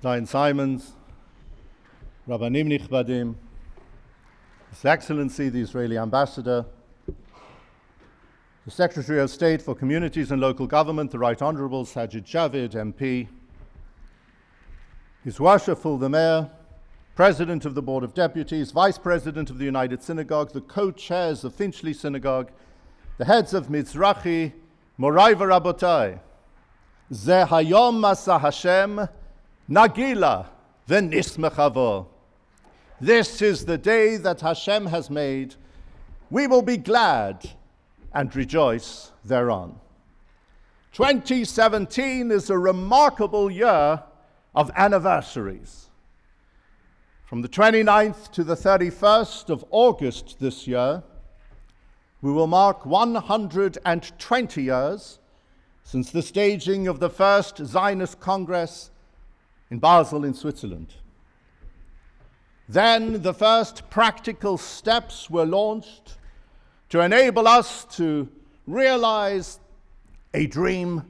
Zion Simons, Rabbanim Nichbadim, His Excellency the Israeli Ambassador, the Secretary of State for Communities and Local Government, the Right Honourable Sajid Javid, MP, His Worshipful the Mayor, President of the Board of Deputies, Vice President of the United Synagogue, the co-chairs of Finchley Synagogue, the heads of Mizrahi, Morai v'Rabotai, Ze Hayom Asa Hashem, Nagila v'Nismechavo. This is the day that Hashem has made. We will be glad and rejoice thereon. 2017 is a remarkable year of anniversaries. From the 29th to the 31st of August this year, we will mark 120 years since the staging of the first Zionist Congress in Basel in Switzerland. Then the first practical steps were launched to enable us to realize a dream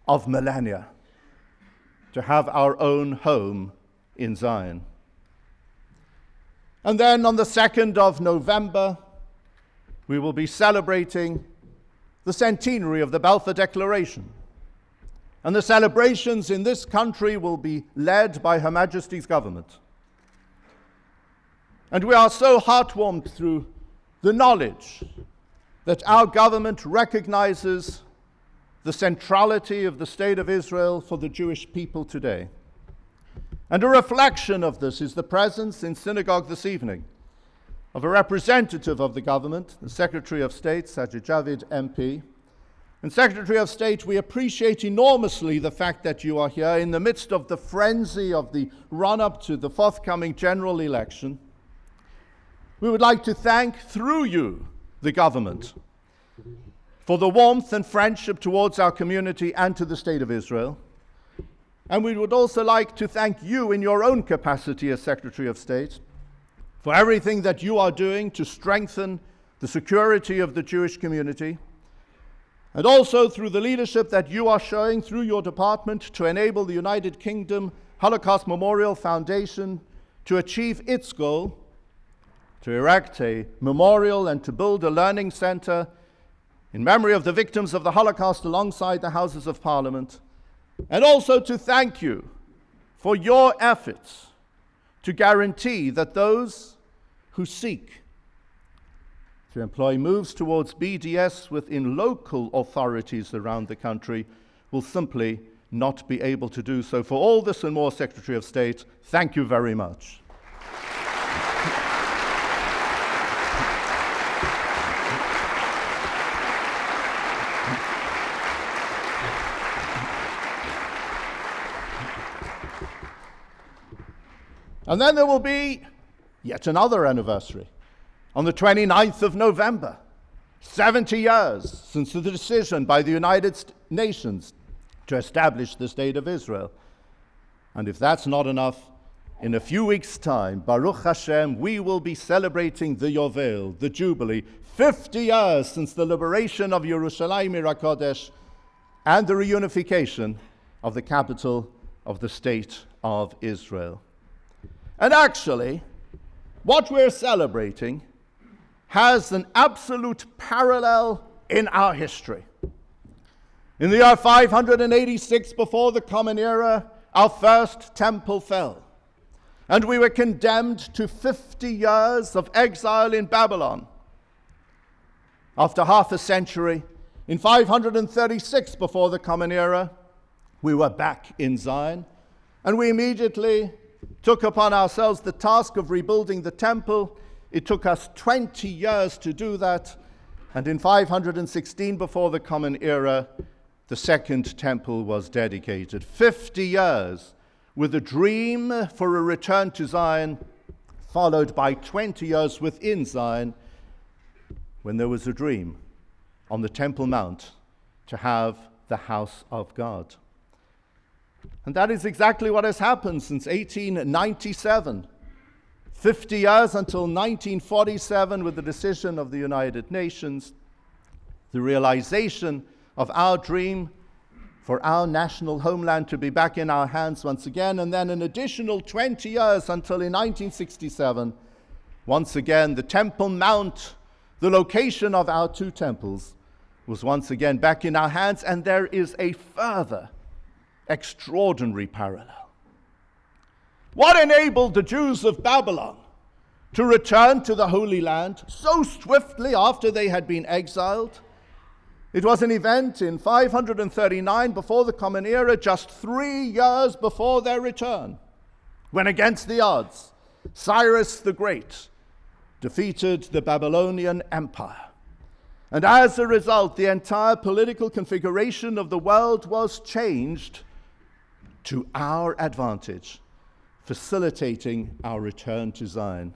of millennia, to have our own home in Zion. And then on the 2nd of November, we will be celebrating the centenary of the Balfour Declaration. And the celebrations in this country will be led by Her Majesty's government. And we are so heartwarmed through the knowledge that our government recognizes the centrality of the State of Israel for the Jewish people today. And a reflection of this is the presence in synagogue this evening of a representative of the government, the Secretary of State, Sajid Javid, MP. And Secretary of State, we appreciate enormously the fact that you are here in the midst of the frenzy of the run-up to the forthcoming general election. We would like to thank, through you, the government for the warmth and friendship towards our community and to the State of Israel. And we would also like to thank you in your own capacity as Secretary of State for everything that you are doing to strengthen the security of the Jewish community, and also through the leadership that you are showing through your department to enable the United Kingdom Holocaust Memorial Foundation to achieve its goal, to erect a memorial and to build a learning center in memory of the victims of the Holocaust alongside the Houses of Parliament, and also to thank you for your efforts to guarantee that those who seek to employ moves towards BDS within local authorities around the country will simply not be able to do so. For all this and more, Secretary of State, thank you very much. And then there will be yet another anniversary. On the 29th of November, 70 years since the decision by the United Nations to establish the State of Israel. And if that's not enough, in a few weeks' time, Baruch Hashem, we will be celebrating the Yovel, the Jubilee, 50 years since the liberation of Yerushalayim HaKodesh and the reunification of the capital of the State of Israel. And actually, what we're celebrating has an absolute parallel in our history. In the year 586 before the Common Era, our first temple fell, and we were condemned to 50 years of exile in Babylon. After half a century, in 536 before the Common Era, we were back in Zion, and we immediately took upon ourselves the task of rebuilding the temple. It took us 20 years to do that, and in 516 before the Common Era, the second temple was dedicated. 50 years with a dream for a return to Zion, followed by 20 years within Zion, when there was a dream on the Temple Mount to have the house of God. And that is exactly what has happened since 1897. 50 years until 1947 with the decision of the United Nations, the realization of our dream for our national homeland to be back in our hands once again, and then an additional 20 years until in 1967, once again, the Temple Mount, the location of our two temples, was once again back in our hands, and there is a further extraordinary parallel. What enabled the Jews of Babylon to return to the Holy Land so swiftly after they had been exiled? It was an event in 539 before the Common Era, just 3 years before their return, when against the odds, Cyrus the Great defeated the Babylonian Empire. And as a result, the entire political configuration of the world was changed to our advantage, facilitating our return to Zion.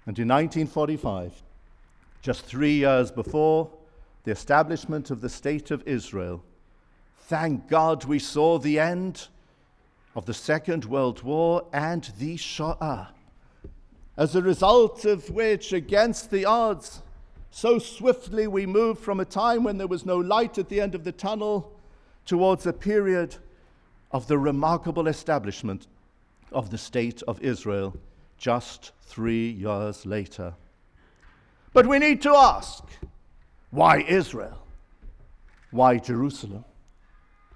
And in 1945, just 3 years before the establishment of the State of Israel, thank God we saw the end of the Second World War and the Shoah, as a result of which, against the odds, so swiftly we moved from a time when there was no light at the end of the tunnel towards a period of the remarkable establishment of the State of Israel just 3 years later. But we need to ask, why Israel? Why Jerusalem?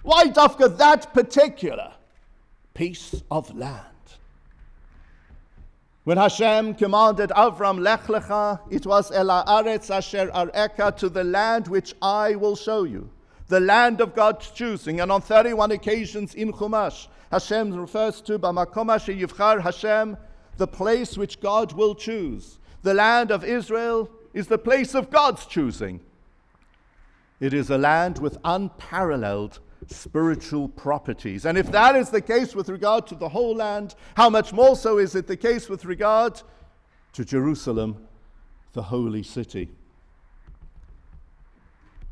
Why dafka that particular piece of land? When Hashem commanded Avram, Lech lecha, it was El haaretz asher areka, to the land which I will show you, the land of God's choosing. And on 31 occasions in Chumash, Hashem refers to Bamakom asher yivchar Hashem, the place which God will choose. The land of Israel is the place of God's choosing. It is a land with unparalleled spiritual properties. And if that is the case with regard to the whole land, how much more so is it the case with regard to Jerusalem, the holy city?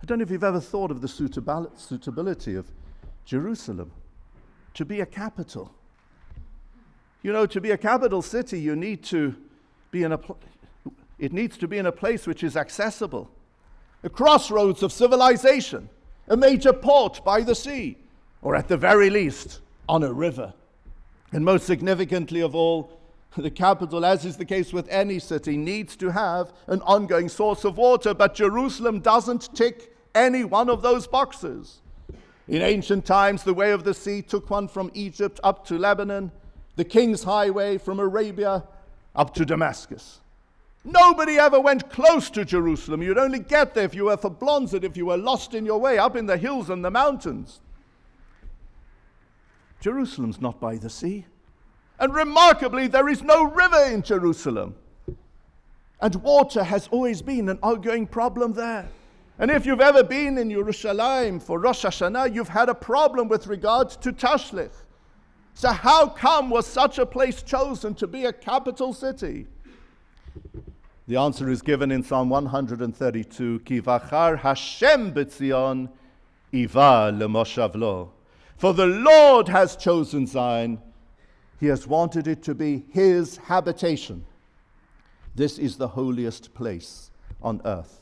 I don't know if you've ever thought of the suitability of Jerusalem to be a capital. You know, to be a capital city, you need to be in it needs to be in a place which is accessible, a crossroads of civilization, a major port by the sea, or at the very least, on a river. And most significantly of all, the capital, as is the case with any city, needs to have an ongoing source of water, but Jerusalem doesn't tick any one of those boxes. In ancient times, the way of the sea took one from Egypt up to Lebanon, the King's Highway from Arabia up to Damascus. Nobody ever went close to Jerusalem. You'd only get there if you were verblonzed, if you were lost in your way, up in the hills and the mountains. Jerusalem's not by the sea. And remarkably, there is no river in Jerusalem. And water has always been an ongoing problem there. And if you've ever been in Yerushalayim for Rosh Hashanah, you've had a problem with regard to Tashlich. So how come was such a place chosen to be a capital city? The answer is given in Psalm 132, Ki vachar Hashem b'tzion, iva lemoshavlo. For the Lord has chosen Zion. He has wanted it to be his habitation. This is the holiest place on earth,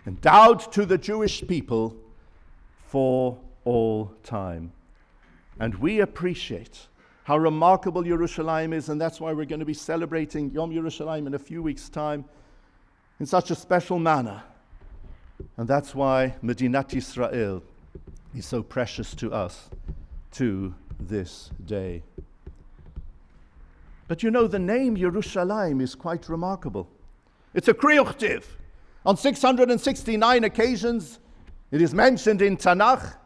endowed to the Jewish people for all time. And we appreciate how remarkable Yerushalayim is, and that's why we're going to be celebrating Yom Yerushalayim in a few weeks' time in such a special manner. And that's why Medinat Yisrael is so precious to us to this day. But you know, the name Yerushalayim is quite remarkable. It's a kriyuchtiv. On 669 occasions, it is mentioned in Tanakh,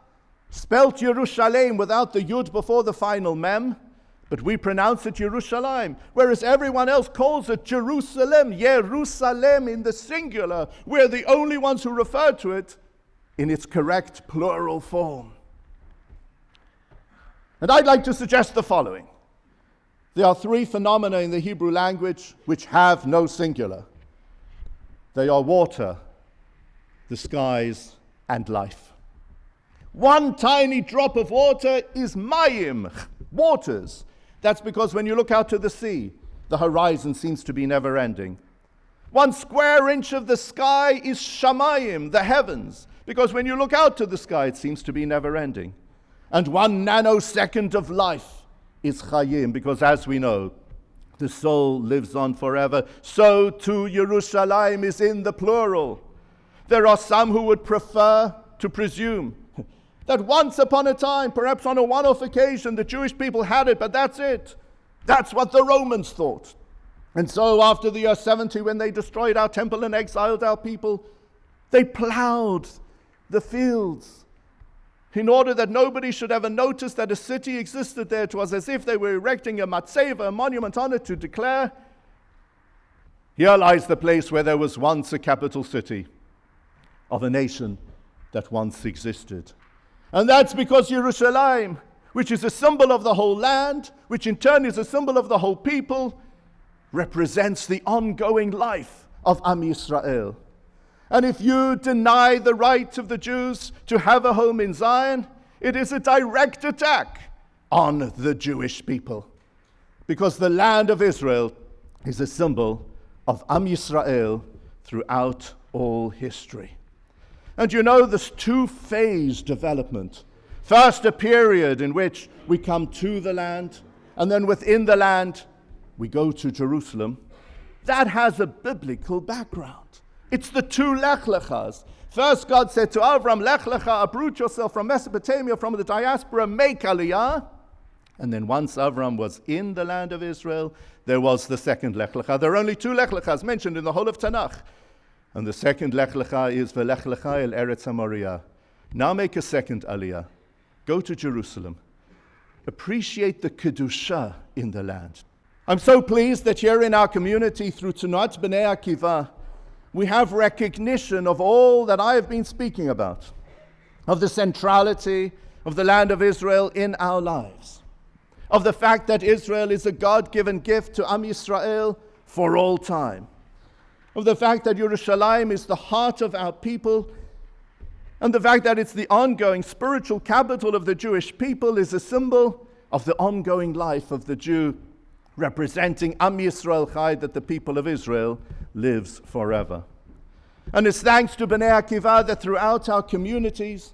spelt Yerushalayim without the yud before the final mem, but we pronounce it Yerushalayim, whereas everyone else calls it Jerusalem, Yerusalem in the singular. We're the only ones who refer to it in its correct plural form. And I'd like to suggest the following. There are three phenomena in the Hebrew language which have no singular. They are water, the skies, and life. One tiny drop of water is mayim, waters. That's because when you look out to the sea, the horizon seems to be never ending. 1 square inch of the sky is shamayim, the heavens. Because when you look out to the sky, it seems to be never-ending. And 1 nanosecond of life is chayim, because as we know, the soul lives on forever. So too Yerushalayim is in the plural. There are some who would prefer to presume that once upon a time, perhaps on a one-off occasion, the Jewish people had it, but that's it. That's what the Romans thought. And so after the year 70, when they destroyed our temple and exiled our people, they plowed the fields in order that nobody should ever notice that a city existed there. It was as if they were erecting a matzeva, a monument on it, to declare, here lies the place where there was once a capital city of a nation that once existed. And that's because Yerushalayim, which is a symbol of the whole land, which in turn is a symbol of the whole people, represents the ongoing life of Am Yisrael. And if you deny the right of the Jews to have a home in Zion, it is a direct attack on the Jewish people. Because the land of Israel is a symbol of Am Yisrael throughout all history. And you know, this two-phase development. First, a period in which we come to the land, and then within the land, we go to Jerusalem. That has a biblical background. It's the two Lech Lechas. First, God said to Avram, Lech Lecha, uproot yourself from Mesopotamia, from the diaspora, make Aliyah. And then once Avram was in the land of Israel, there was the second Lech Lecha. There are only two Lech Lechas mentioned in the whole of Tanakh. And the second Lech Lecha is Velech Lecha el Eretz HaMoriah. Now make a second Aliyah. Go to Jerusalem. Appreciate the Kedusha in the land. I'm so pleased that here in our community, through Tnuat Bnei Akiva, we have recognition of all that I have been speaking about, of the centrality of the land of Israel in our lives, of the fact that Israel is a God-given gift to Am Yisrael for all time, of the fact that Yerushalayim is the heart of our people, and the fact that it's the ongoing spiritual capital of the Jewish people is a symbol of the ongoing life of the Jew, representing Am Yisrael Chai, that the people of Israel lives forever. And it's thanks to Bnei Akiva that throughout our communities,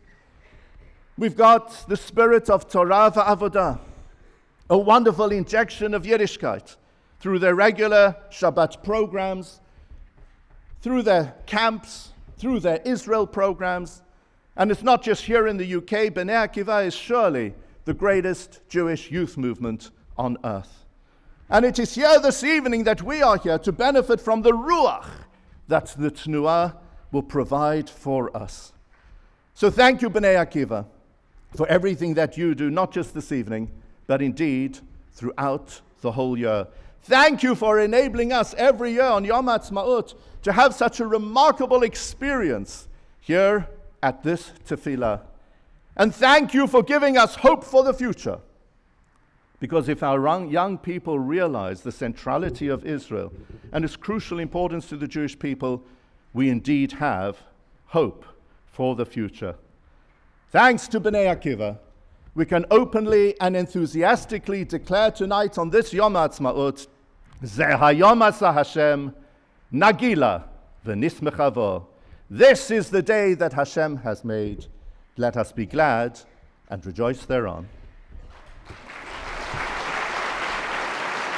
we've got the spirit of Torah va'avodah, a wonderful injection of Yiddishkeit through their regular Shabbat programs, through their camps, through their Israel programs. And it's not just here in the UK. Bnei Akiva is surely the greatest Jewish youth movement on earth. And it is here this evening that we are here to benefit from the Ruach that the Tnuah will provide for us. So thank you, Bnei Akiva, for everything that you do, not just this evening, but indeed throughout the whole year. Thank you for enabling us every year on Yom Ha'atzmaut to have such a remarkable experience here at this tefillah. And thank you for giving us hope for the future. Because if our young people realize the centrality of Israel and its crucial importance to the Jewish people, we indeed have hope for the future. Thanks to Bnei Akiva, we can openly and enthusiastically declare tonight on this Yom Ha'atzmaut, Zeh hayom aseh Hashem, Nagila v'nismecha bo. This is the day that Hashem has made. Let us be glad and rejoice thereon.